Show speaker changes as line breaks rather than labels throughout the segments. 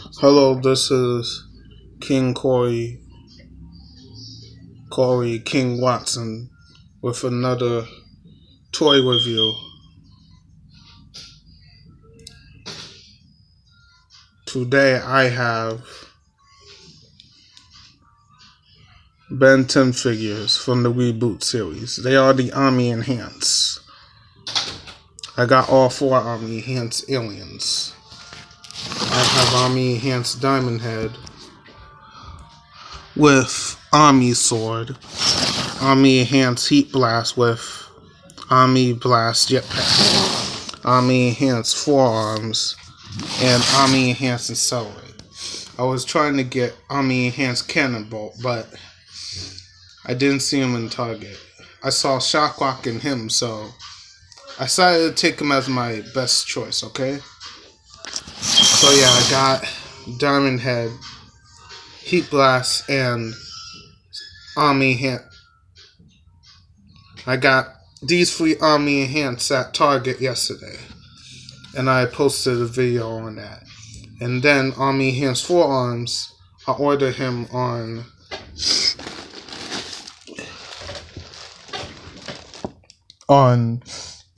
Hello, this is King Corey King Watson with another toy review. Today I have Ben 10 figures from the Reboot series. They are the Omni Enhance. I got all four Omni Enhance aliens. I have Omni Enhance Diamond Head with Omni Sword, Omni Enhance Heat Blast with Omni Blast Jetpack, Omni Enhance Forearms, and Omni Enhance Accelerate. I was trying to get Omni Enhance Cannonbolt, but I didn't see him in Target. I saw Shockrock in him, so I decided to take him as my best choice, okay? So yeah, I got Diamond Head, Heat Blast, and Omni Enhance. I got these three Omni Enhance at Target yesterday, and I posted a video on that. And then Omni Enhance Forearms, I ordered him on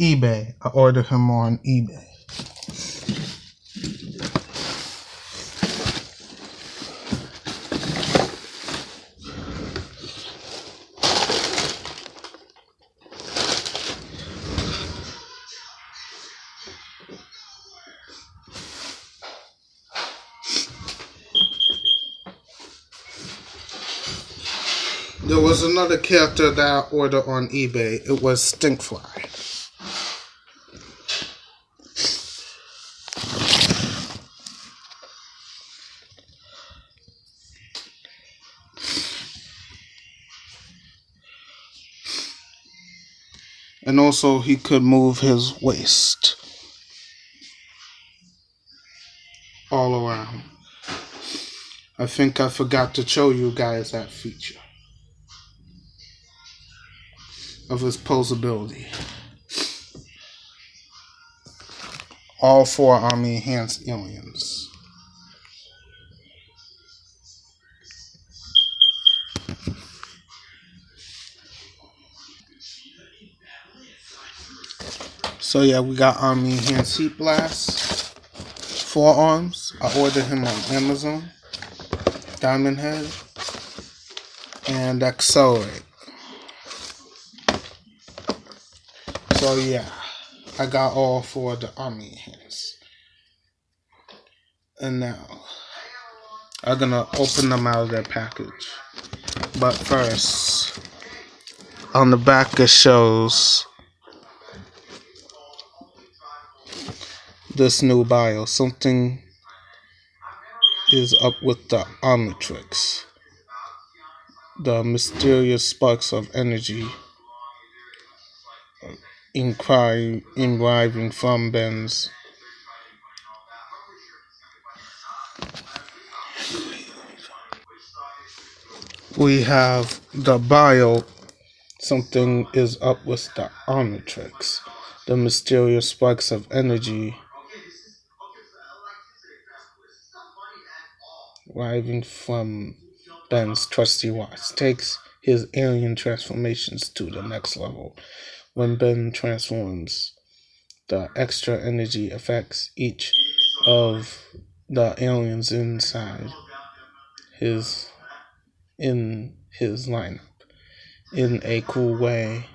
eBay. I ordered him on eBay. There was another character that I ordered on eBay. It was Stinkfly. And also he could move his waist all around. I think I forgot to show you guys that feature of his posability. All four Omni Enhanced aliens. So yeah, we got Omni Enhanced Heat Blast, Forearms. I ordered him on Amazon. Diamond Head, and Accelerate. So yeah, I got all four of the Omni Enhance. And now, I'm gonna open them out of their package. But first, on the back it shows this new bio. Something is up with the Omnitrix. The mysterious sparks of energy arriving from Ben's. We have the bio. Something is up with the Omnitrix. The mysterious sparks of energy arriving from Ben's trusty watch takes his alien transformations to the next level. When Ben transforms, the extra energy affects each of the aliens inside in his lineup in a cool way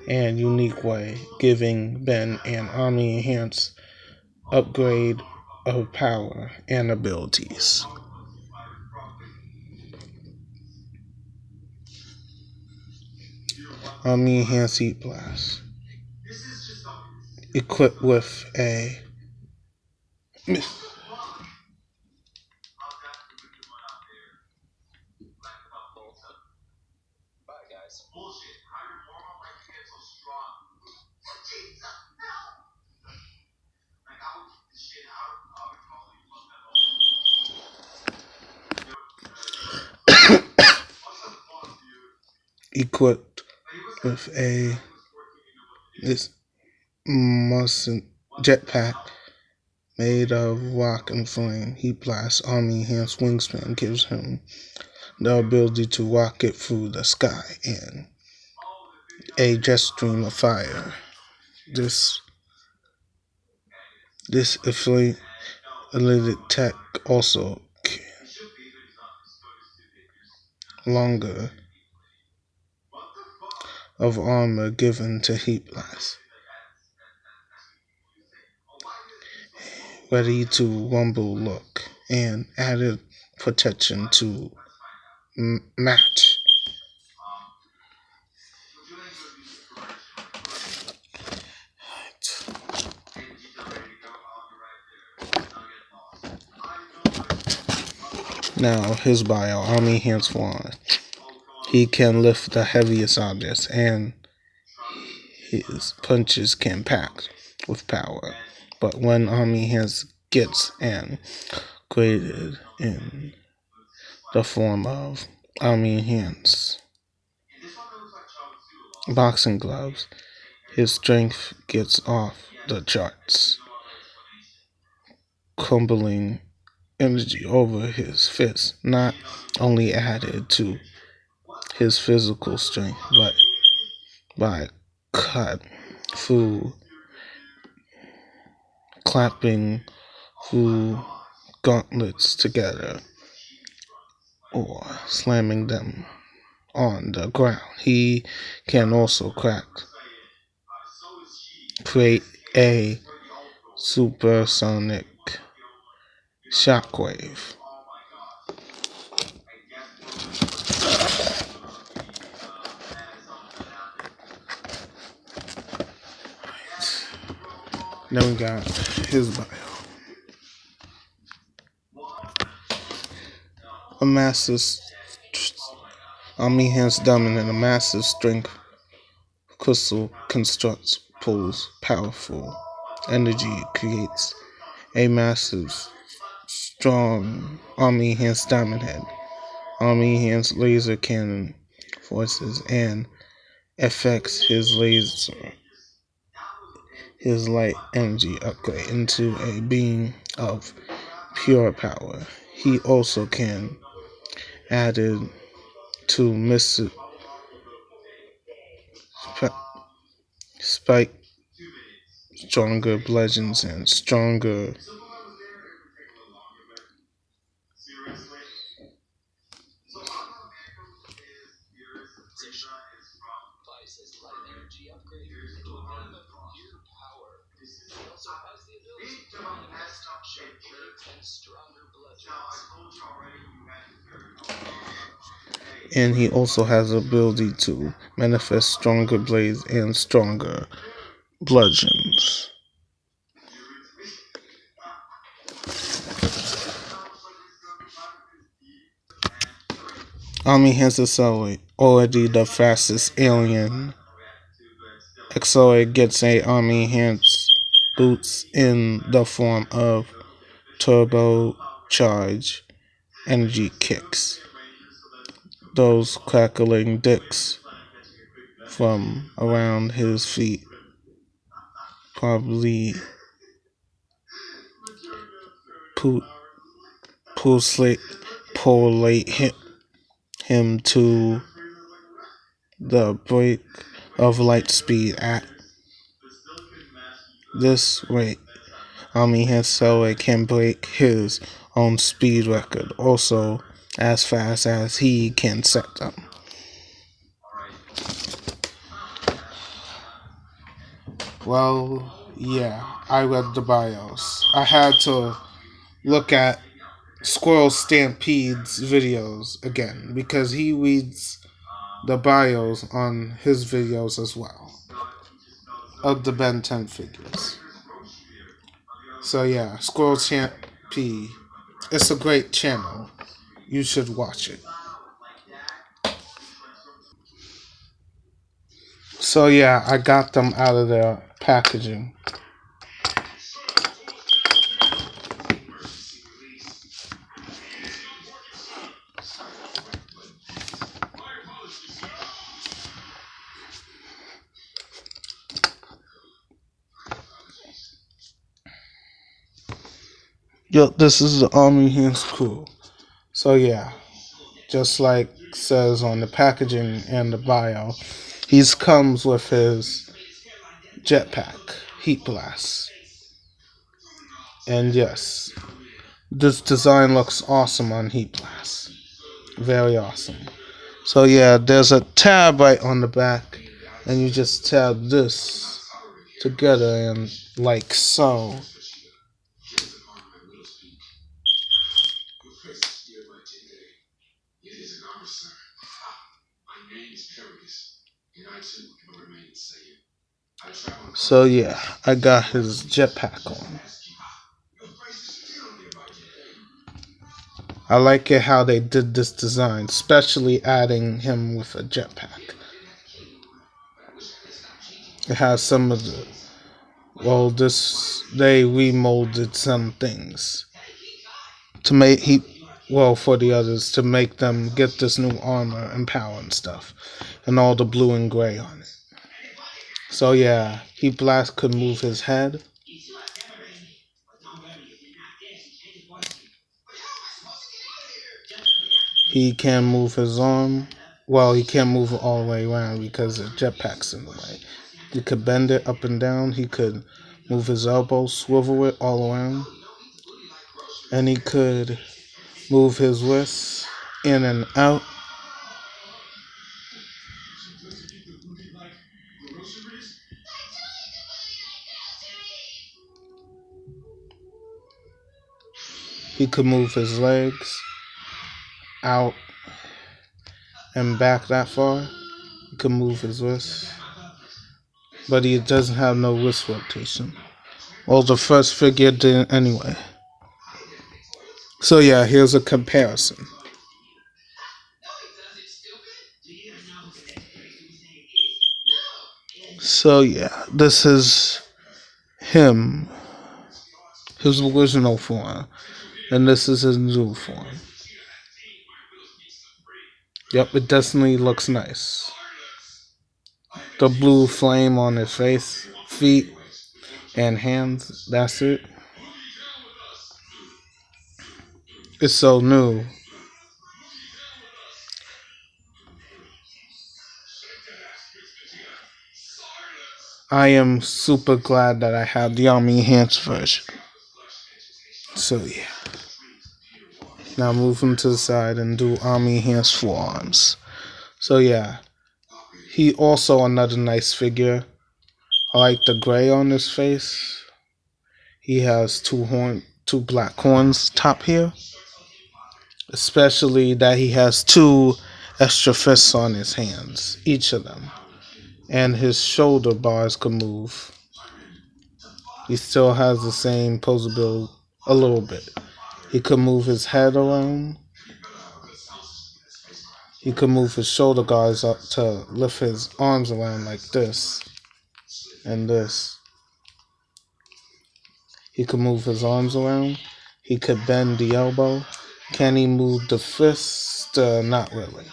and unique way, giving Ben an Omni Enhance upgrade of power and abilities. Omni Enhance Heat Blast, equipped with a equipped with this Mustang jetpack made of rock and flame. Heat Blast Army Enhanced Wingspan gives him the ability to rocket through the sky in a jet stream of fire. This affiliated tech also longer of armor given to Heat Blast. Ready to rumble look and added protection to match. Now his bio, Omni Enhanced Forearm. He can lift the heaviest objects and his punches can pack with power. But when Omni Enhanced gets graded in the form of Omni Enhanced boxing gloves, his strength gets off the charts, crumbling energy over his fist, not only added to his physical strength, but by cut through clapping through gauntlets together or slamming them on the ground. He can also create a supersonic shockwave. Then we got his bio. A massive Omni Enhanced Dominant, a massive strength crystal constructs, pulls powerful energy, creates a massive, strong Omni Enhanced Diamond Head. Omni Enhanced Laser Cannon forces and affects his light energy upgrade into a beam of pure power. He also can added to Mr. Spike stronger bludgeons and stronger and he also has the ability to manifest stronger blades and stronger bludgeons. Omni has Accelerate, already the fastest alien. Accelerate gets a Omni Enhanced boots in the form of turbocharged energy kicks. Those crackling dicks from around his feet probably pullate him to the break of light speed. At this rate, Omni Accelerate can break his own speed record, also as fast as he can set them. Well, yeah, I read the bios. I had to look at Squirrel Stampede's videos again because he reads the bios on his videos as well of the Ben 10 figures. So yeah, Squirrel Stampede. It's a great channel. You should watch it. So yeah, I got them out of their packaging. Yo, this is the Omni Hands crew. So yeah, just like says on the packaging and the bio, he comes with his jetpack, heat blast. And yes, this design looks awesome on heat blast. Very awesome. So yeah, there's a tab right on the back, and you just tab this together and like so. So yeah, I got his jetpack on. I like it how they did this design, especially adding him with a jetpack. It has some of the, well, they remolded some things to make for the others to make them get this new armor and power and stuff, and all the blue and gray on it. So yeah, Heat Blast could move his head. He can move his arm. Well, he can't move it all the way around because the jetpack's in the way. He could bend it up and down. He could move his elbow, swivel it all around. And he could move his wrists in and out. He could move his legs out and back that far. He could move his wrists. But he doesn't have no wrist rotation. Well, the first figure didn't anyway. So yeah, here's a comparison. So yeah, this is him, his original form, and this is his new form. Yep, it definitely looks nice. The blue flame on his face, feet, and hands, that's it. It's so new. I am super glad that I have the Omni Hands version. So yeah. Now move him to the side and do Omni Hands forearms. So yeah. He also another nice figure. I like the gray on his face. He has two black horns top here. Especially that he has two extra fists on his hands, each of them. And his shoulder bars can move. He still has the same posability a little bit. He could move his head around. He could move his shoulder guards up to lift his arms around like this and this. He could move his arms around. He could bend the elbow. Can he move the fist? Not really.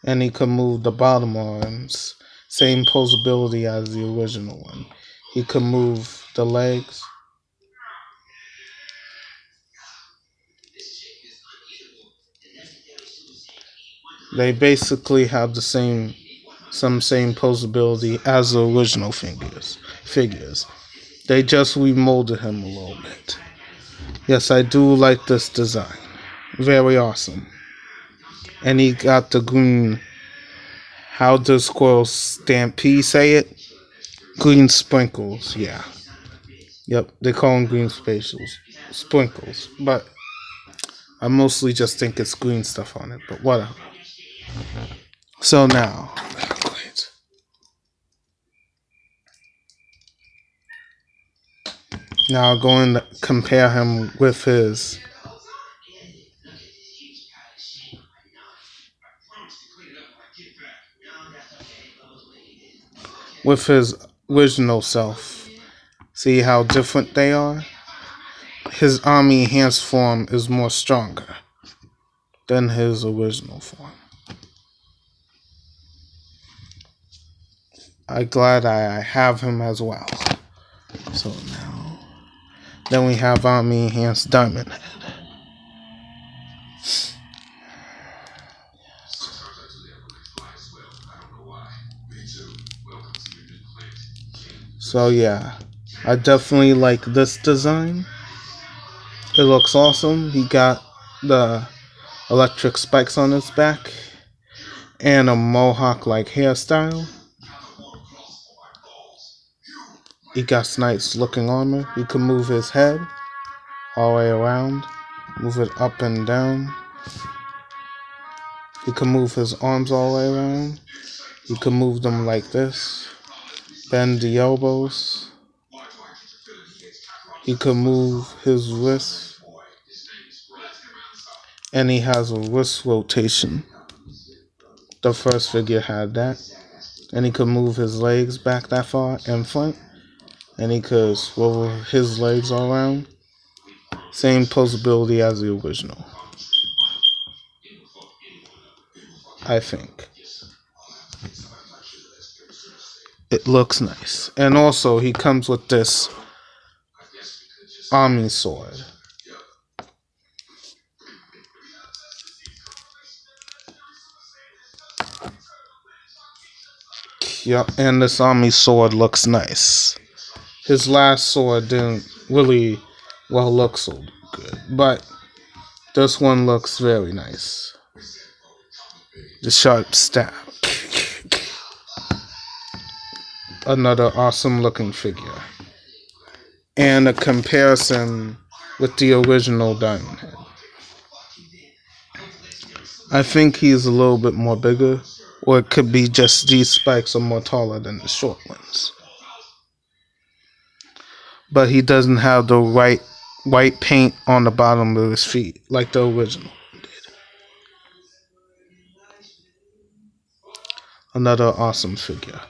And he could move the bottom arms. Same posability as the original one. He could move the legs. They basically have the same posability as the original figures. They just remolded him a little bit. Yes, I do like this design. Very awesome. And he got the green, how does Squirrel Stampede say it? Green sprinkles, yeah. Yep, they call them green sprinkles. But I mostly just think it's green stuff on it, but whatever. So now, I'm going to compare him with his original self. See how different they are? His Omni Hands form is more stronger than his original form. I'm glad I have him as well. So now, then we have Omni Enhanced Diamond Head. So yeah, I definitely like this design. It looks awesome. He got the electric spikes on his back and a mohawk-like hairstyle. He got nice looking armor. He can move his head all the way around, move it up and down. He can move his arms all the way around. He can move them like this, bend the elbows. He can move his wrists, and he has a wrist rotation. The first figure had that, and he could move his legs back that far in front, and he could swivel his legs all around. Same posability as the original, I think. It looks nice. And also, he comes with this Omni sword. Yep, and this Omni sword looks nice. His last sword didn't really, look so good. But this one looks very nice. The sharp stab. Another awesome looking figure. And a comparison with the original Diamond Head. I think he's a little bit more bigger, or it could be just these spikes are more taller than the short ones. But he doesn't have the white paint on the bottom of his feet like the original did. Another awesome figure.